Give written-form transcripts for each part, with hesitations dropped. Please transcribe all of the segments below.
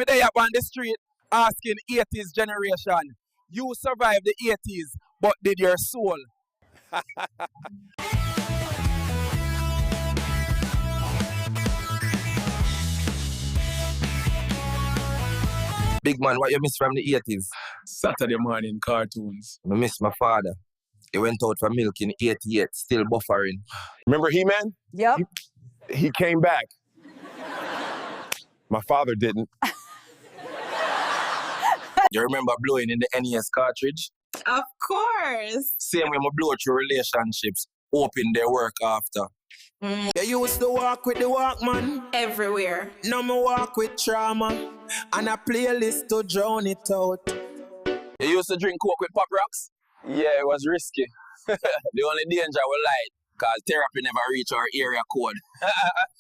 Me there up on the street asking 80s generation, you survived the 80s, but did your soul? Big man, what you miss from the 80s? Saturday morning cartoons. I miss my father. He went out for milk in 88, still buffering. Remember He-Man? Yep. He came back. My father didn't. You remember blowing in the NES cartridge? Of course. Same way I blow through relationships, hoping they work after. You used to walk with the Walkman. Everywhere. Now me walk with trauma and a playlist to drown it out. You used to drink Coke with Pop Rocks? Yeah, it was risky. The only danger was light, cause therapy never reach our area code.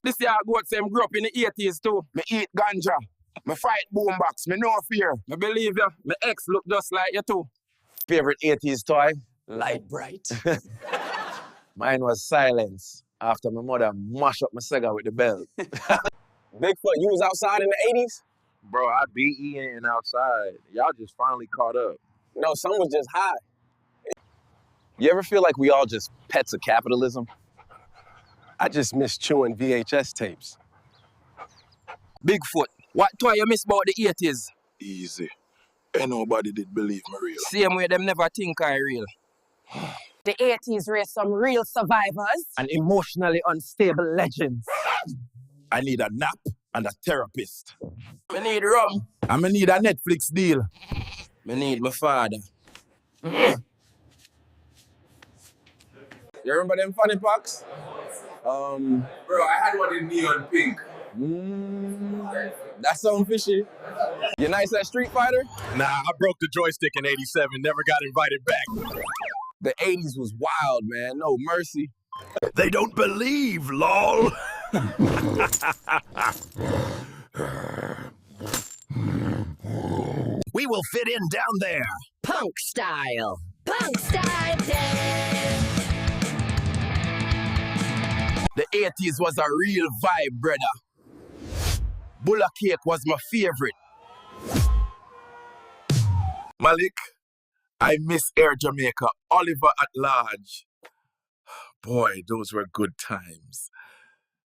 This year I go out same grew up in the 80s too. Me eat ganja. Me fight Boombox. Me no fear. I believe you. My ex look just like you too. Favorite 80s toy? Light bright. Mine was silence. After my mother mashed up my Sega with the bell. Bigfoot, you was outside in the 80s? Bro, I be eating outside. Y'all just finally caught up. No, some was just high. You ever feel like we all just pets of capitalism? I just miss chewing VHS tapes. Bigfoot, what toy you miss about the 80s? Easy. Ain't nobody did believe me real. Same way them never think I real. The 80s raised some real survivors. And emotionally unstable legends. I need a nap and a therapist. Me need rum. And I need a Netflix deal. Me need my father. You remember them funny packs? Bro, I had one in neon pink. That sound fishy. You nice at Street Fighter? Nah, I broke the joystick in 87, never got invited back. The 80s was wild, man. No mercy. They don't believe, lol. We will fit in down there. Punk style. Punk style dance. The 80s was a real vibe, brother. Bulla cake was my favorite. Malik, I miss Air Jamaica, Oliver at Large. Boy, those were good times.